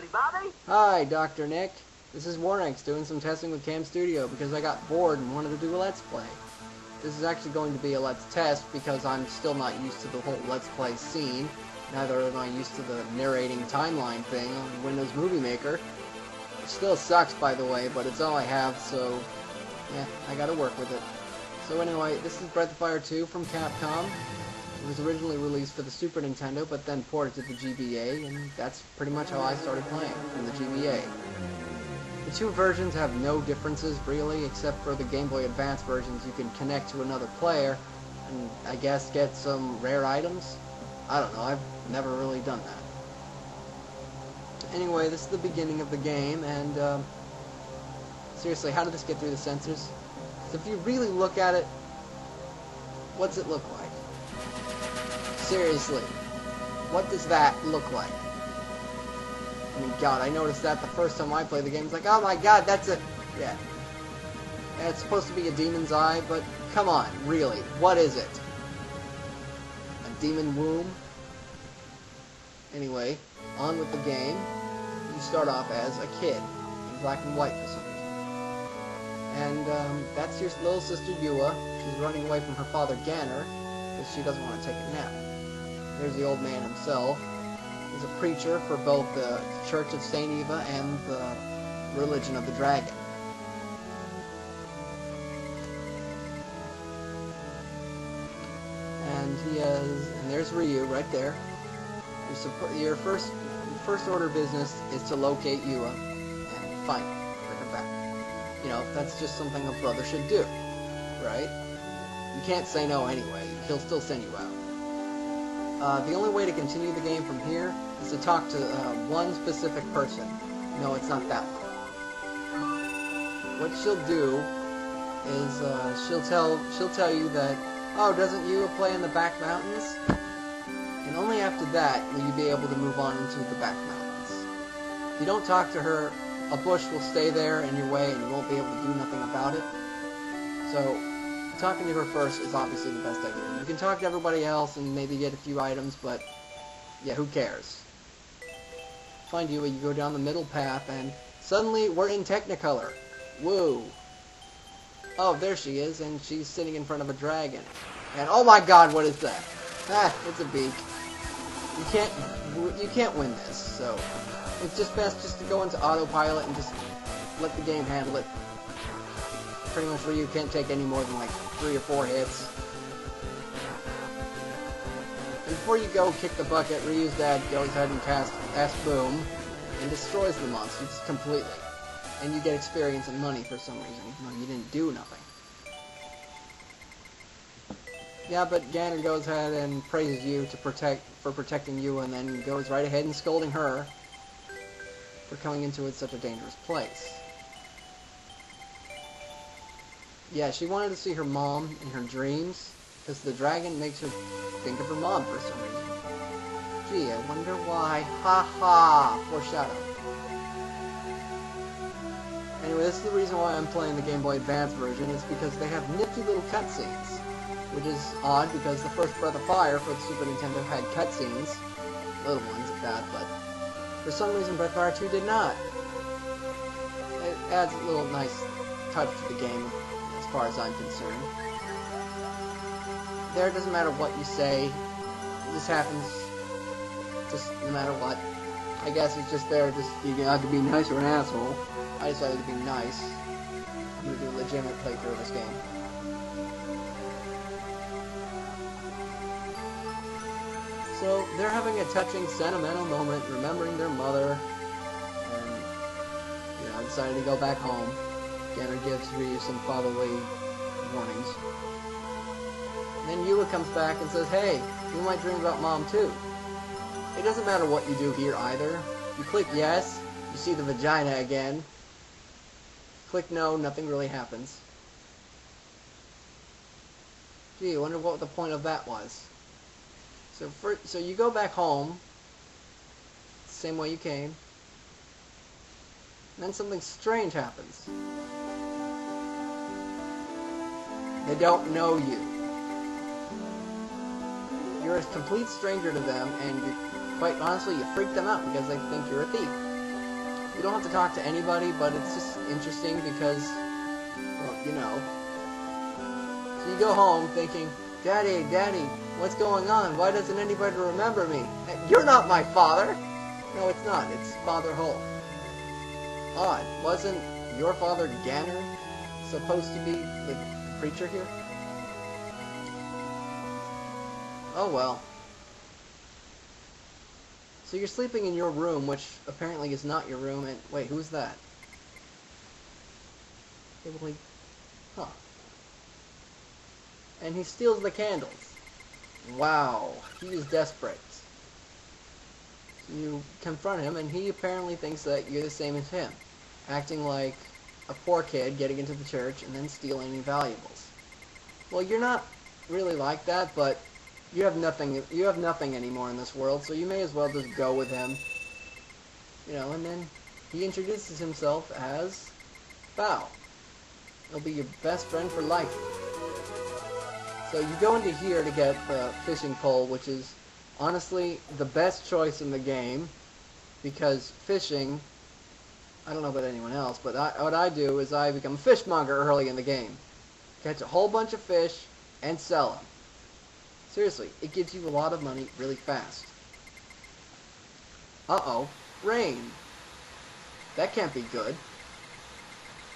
everybody. Hi, Dr. Nick. This is Warnix doing some testing with CamStudio because I got bored and wanted to do a Let's Play. This is actually going to be a Let's Test because I'm still not used to the whole Let's Play scene. Neither am I used to the narrating timeline thing on Windows Movie Maker. It still sucks, by the way, but it's all I have, so yeah, I gotta work with it. So anyway, this is Breath of Fire 2 from Capcom. It was originally released for the Super Nintendo, but then ported to the GBA, and that's pretty much how I started playing, from the GBA. The two versions have no differences, really, except for the Game Boy Advance versions. You can connect to another player, and I guess get some rare items? I don't know, I've never really done that. Anyway, this is the beginning of the game, and seriously, how did this get through the censors? So if you really look at it, what's it look like? Seriously, what does that look like? I mean, God, I noticed that the first time I played the game. It's like, oh my God, that's a... Yeah, it's supposed to be a demon's eye, but come on, really, what is it? A demon womb? Anyway, on with the game. You start off as a kid, in black and white for some reason. And that's your little sister Yua. She's running away from her father Ganon, because she doesn't want to take a nap. There's the old man himself. He's a preacher for both the Church of St. Eva and the Religion of the Dragon. And there's Ryu right there. Your first order of business is to locate Yua and find her, bring her back. You know, that's just something a brother should do, right? You can't say no anyway. He'll still send you out. The only way to continue the game from here is to talk to one specific person. No, it's not that one. What she'll do is she'll tell you that, oh, doesn't you play in the back mountains? And only after that will you be able to move on into the back mountains. If you don't talk to her, a bush will stay there in your way and you won't be able to do nothing about it. So talking to her first is obviously the best idea. You can talk to everybody else and maybe get a few items, but yeah, who cares? Find you, you go down the middle path, and suddenly we're in Technicolor. Woo! Oh, there she is, and she's sitting in front of a dragon. And oh my God, what is that? Ah, it's a beak. You can't win this, so it's just best just to go into autopilot and just let the game handle it. Pretty much Ryu can't take any more than like 3 or 4 hits. And before you go kick the bucket, Ryu's dad goes ahead and casts Boom and destroys the monsters completely. And you get experience and money for some reason, even though you didn't do nothing. Yeah, but Ganon goes ahead and praises you for protecting you, and then goes right ahead and scolding her for coming into such a dangerous place. Yeah, she wanted to see her mom in her dreams, because the dragon makes her think of her mom for some reason. Gee, I wonder why. Ha ha! Foreshadow. Anyway, this is the reason why I'm playing the Game Boy Advance version, is because they have nifty little cutscenes. Which is odd, because the first Breath of Fire for the Super Nintendo had cutscenes. Little ones at that, but for some reason Breath of Fire 2 did not. It adds a little nice touch to the game, as far as I'm concerned. There, it doesn't matter what you say. This happens just no matter what. I guess it's just there, just you have to be nice or an asshole. I decided to be nice. I'm going to do a legitimate playthrough of this game. So, they're having a touching, sentimental moment, remembering their mother, and, you know, decided to go back home. Ganon gives Ryu some fatherly warnings. And then Yua comes back and says, hey, you might dream about mom too. It doesn't matter what you do here either. You click yes, you see the vagina again. Click no, nothing really happens. Gee, I wonder what the point of that was. So you go back home, same way you came, and then something strange happens. They don't know you. You're a complete stranger to them, and quite honestly, you freak them out because they think you're a thief. You don't have to talk to anybody, but it's just interesting because, well, you know. So you go home thinking, Daddy, Daddy, what's going on? Why doesn't anybody remember me? You're not my father! No, it's not. It's Father Hull. Odd. Wasn't your father Ganner supposed to be the preacher here? Oh well. So you're sleeping in your room, which apparently is not your room, and wait, who's that? Huh. And he steals the candles. Wow, he is desperate. You confront him, and he apparently thinks that you're the same as him, acting like a poor kid getting into the church and then stealing valuables. Well, you're not really like that, but you have nothing anymore in this world, so you may as well just go with him. You know, and then he introduces himself as Bao. He'll be your best friend for life. So you go into here to get the fishing pole, which is honestly the best choice in the game, because fishing, I don't know about anyone else, but what I do is I become a fishmonger early in the game. Catch a whole bunch of fish and sell them. Seriously, it gives you a lot of money really fast. Uh-oh, rain. That can't be good.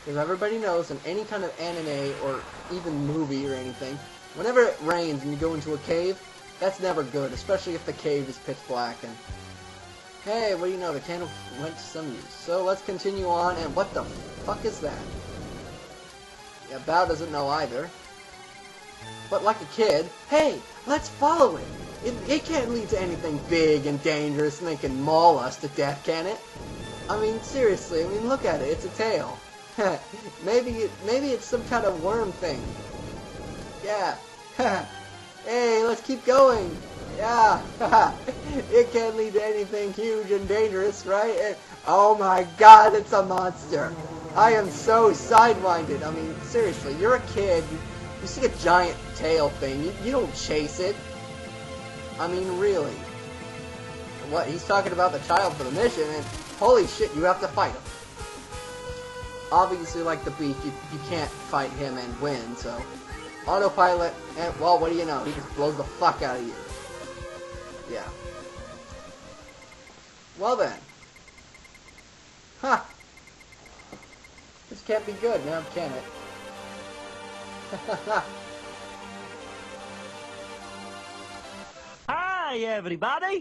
Because everybody knows in any kind of anime or even movie or anything, whenever it rains and you go into a cave, that's never good, especially if the cave is pitch black. And hey, what do you know, the candle went to some use. So let's continue on, and what the fuck is that? Yeah, Bao doesn't know either. But like a kid, hey, let's follow it. It can't lead to anything big and dangerous and they can maul us to death, can it? I mean, seriously, I mean, look at it, it's a tail. maybe it's some kind of worm thing. Yeah. Hey, let's keep going. Yeah. It can't lead to anything huge and dangerous, right? And, oh my god, it's a monster. I am so sidewinded. I mean, seriously, you're a kid. You see a giant tail thing, you don't chase it. I mean, really. What, he's talking about the child for the mission, and holy shit, you have to fight him. Obviously, like the beast, you can't fight him and win, so autopilot, and, well, what do you know, he just blows the fuck out of you. Yeah. Well then. Huh. This can't be good now, can it? Hi, everybody!